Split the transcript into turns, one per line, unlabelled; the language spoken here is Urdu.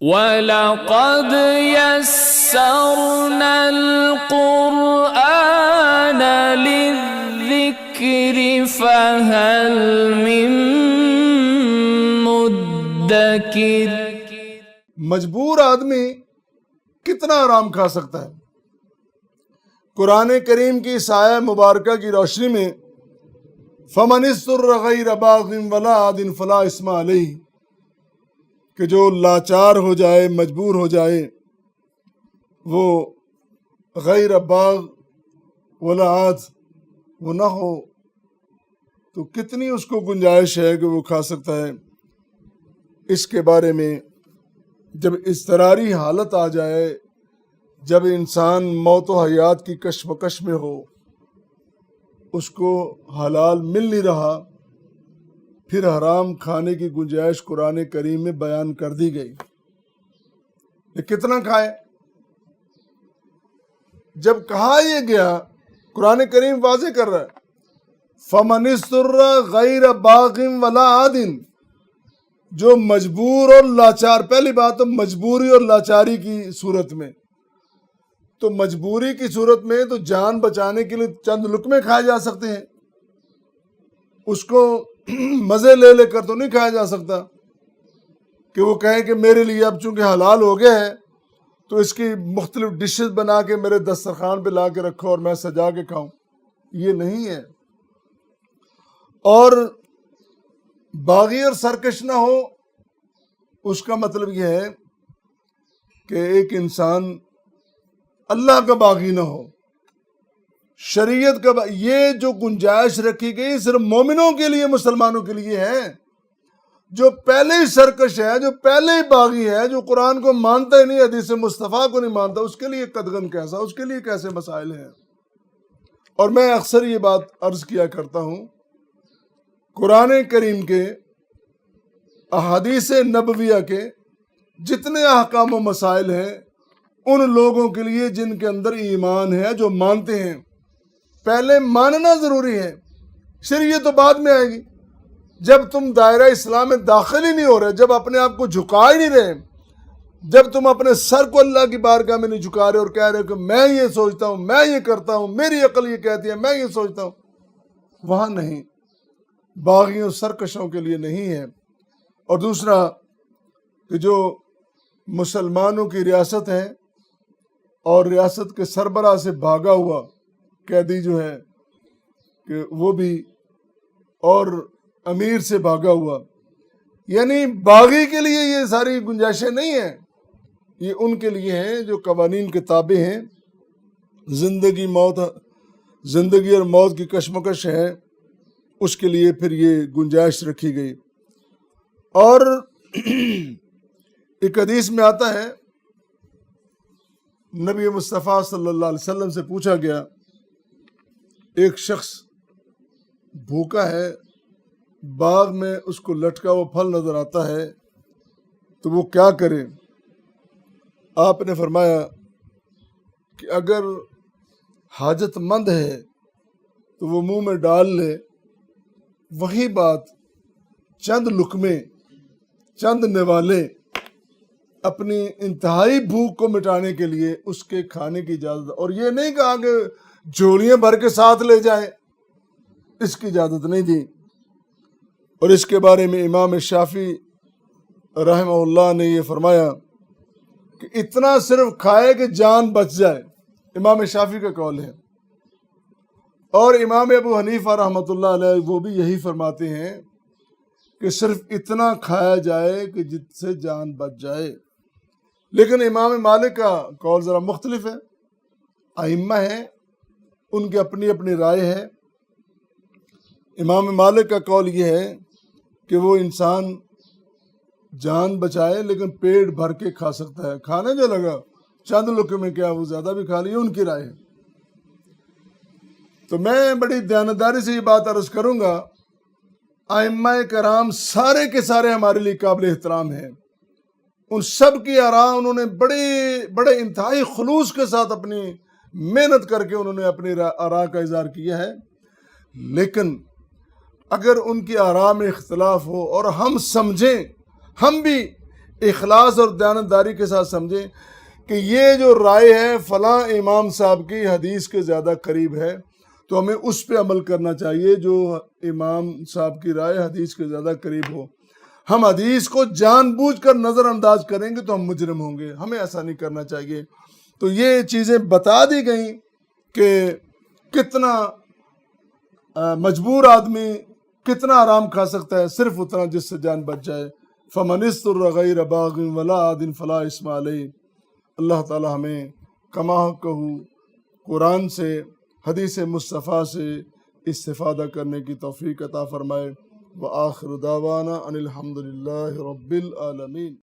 وَلَقَدْ يَسَّرْنَا الْقُرْآنَ لِلذِّكْرِ فَهَلْ مِن مُدَّكِرٍ۔
مجبور آدمی کتنا آرام کھا سکتا ہے؟ قرآن کریم کی اس آیہ مبارکہ کی روشنی میں فَمَنِ اضْطُرَّ غَيْرَ بَاغٍ وَلَا عَادٍ فَلَا إِثْمَ عَلَيْهِ، کہ جو لاچار ہو جائے، مجبور ہو جائے، وہ غیر باغ ولا عاد وہ نہ ہو تو کتنی اس کو گنجائش ہے کہ وہ کھا سکتا ہے۔ اس کے بارے میں جب اضطراری حالت آ جائے، جب انسان موت و حیات کی کشمکش میں ہو، اس کو حلال مل نہیں رہا، پھر حرام کھانے کی گنجائش قرآن کریم میں بیان کر دی گئی۔ یہ کتنا کھائے؟ جب کہا یہ گیا، قرآن کریم واضح کر رہا ہے فَمَنِ اضْطُرَّ غَيْرَ بَاغٍ وَلَا عَادٍ، جو مجبور اور لاچار، پہلی بات تو مجبوری اور لاچاری کی صورت میں، تو مجبوری کی صورت میں تو جان بچانے کے لیے چند لقمے کھائے جا سکتے ہیں، اس کو مزے لے لے کر تو نہیں کھایا جا سکتا کہ وہ کہیں کہ میرے لیے اب چونکہ حلال ہو گیا ہے تو اس کی مختلف ڈشز بنا کے میرے دسترخوان پہ لا کے رکھو اور میں سجا کے کھاؤں۔ یہ نہیں ہے۔ اور باغی اور سرکش نہ ہو، اس کا مطلب یہ ہے کہ ایک انسان اللہ کا باغی نہ ہو، شریعت کا یہ جو گنجائش رکھی گئی صرف مومنوں کے لیے، مسلمانوں کے لیے ہے۔ جو پہلے ہی سرکش ہے، جو پہلے ہی باغی ہے، جو قرآن کو مانتا ہی نہیں، حدیث مصطفیٰ کو نہیں مانتا، اس کے لیے قدغن کیسا، اس کے لیے کیسے مسائل ہیں۔ اور میں اکثر یہ بات عرض کیا کرتا ہوں، قرآن کریم کے، احادیث نبویہ کے جتنے احکام و مسائل ہیں، ان لوگوں کے لیے جن کے اندر ایمان ہے، جو مانتے ہیں، پہلے ماننا ضروری ہے، شریعت تو بعد میں آئے گی۔ جب تم دائرہ اسلام میں داخل ہی نہیں ہو رہے، جب اپنے آپ کو جھکا ہی نہیں رہے، جب تم اپنے سر کو اللہ کی بارگاہ میں نہیں جھکا رہے اور کہہ رہے کہ میں یہ سوچتا ہوں، میں یہ کرتا ہوں، میری عقل یہ کہتی ہے، میں یہ سوچتا ہوں، وہاں نہیں، باغیوں سرکشوں کے لیے نہیں ہے۔ اور دوسرا کہ جو مسلمانوں کی ریاست ہے اور ریاست کے سربراہ سے بھاگا ہوا قیدی جو ہے کہ وہ بھی، اور امیر سے بھاگا ہوا، یعنی باغی کے لیے یہ ساری گنجائشیں نہیں ہیں، یہ ان کے لیے ہیں جو قوانین کے تابع ہیں، زندگی اور موت کی کشمکش ہے، اس کے لیے پھر یہ گنجائش رکھی گئی۔ اور ایک حدیث میں آتا ہے، نبی مصطفیٰ صلی اللہ علیہ وسلم سے پوچھا گیا، ایک شخص بھوکا ہے، باغ میں اس کو لٹکا وہ پھل نظر آتا ہے تو وہ کیا کرے؟ آپ نے فرمایا کہ اگر حاجت مند ہے تو وہ منہ میں ڈال لے، وہی بات چند لقمے، چند نوالے اپنی انتہائی بھوک کو مٹانے کے لیے اس کے کھانے کی اجازت، اور یہ نہیں کہا کہ جھولیاں بھر کے ساتھ لے جائیں، اس کی اجازت نہیں دی۔ اور اس کے بارے میں امام شافعی رحمہ اللہ نے یہ فرمایا کہ اتنا صرف کھائے کہ جان بچ جائے، امام شافعی کا قول ہے۔ اور امام ابو حنیفہ رحمۃ اللہ علیہ وہ بھی یہی فرماتے ہیں کہ صرف اتنا کھایا جائے کہ جس سے جان بچ جائے۔ لیکن امام مالک کا قول ذرا مختلف ہے، ائمہ ہیں، ان کی اپنی اپنی رائے ہے۔ امام مالک کا قول یہ ہے کہ وہ انسان جان بچائے لیکن پیٹ بھر کے کھا سکتا ہے، کھانے جو لگا چند لقمے کیا وہ زیادہ بھی کھا لیے، ان کی رائے ہے۔ تو میں بڑی دیانتداری سے یہ بات عرض کروں گا، ائمہ کرام سارے کے سارے ہمارے لیے قابل احترام ہیں، ان سب کی آراء انہوں نے بڑے انتہائی خلوص کے ساتھ اپنی محنت کر کے انہوں نے اپنی آراء کا اظہار کیا ہے۔ لیکن اگر ان کی آراء میں اختلاف ہو اور ہم سمجھیں، ہم بھی اخلاص اور دیانتداری کے ساتھ سمجھیں کہ یہ جو رائے ہے فلاں امام صاحب کی حدیث کے زیادہ قریب ہے، تو ہمیں اس پہ عمل کرنا چاہیے جو امام صاحب کی رائے حدیث کے زیادہ قریب ہو۔ ہم حدیث کو جان بوجھ کر نظر انداز کریں گے تو ہم مجرم ہوں گے، ہمیں ایسا نہیں کرنا چاہیے۔ تو یہ چیزیں بتا دی گئیں کہ کتنا مجبور آدمی کتنا آرام کھا سکتا ہے، صرف اتنا جس سے جان بچ جائے۔ فَمَنِ اضْطُرَّ غَيْرَ بَاغٍ وَلَا عَادٍ فَلَا إِثْمَ عَلَيْهِ۔ اللہ تعالی ہمیں کما کہو قرآن سے، حدیث مصطفیٰ سے استفادہ کرنے کی توفیق عطا فرمائے۔ وآخر دعوانا ان الحمد للہ رب العالمین۔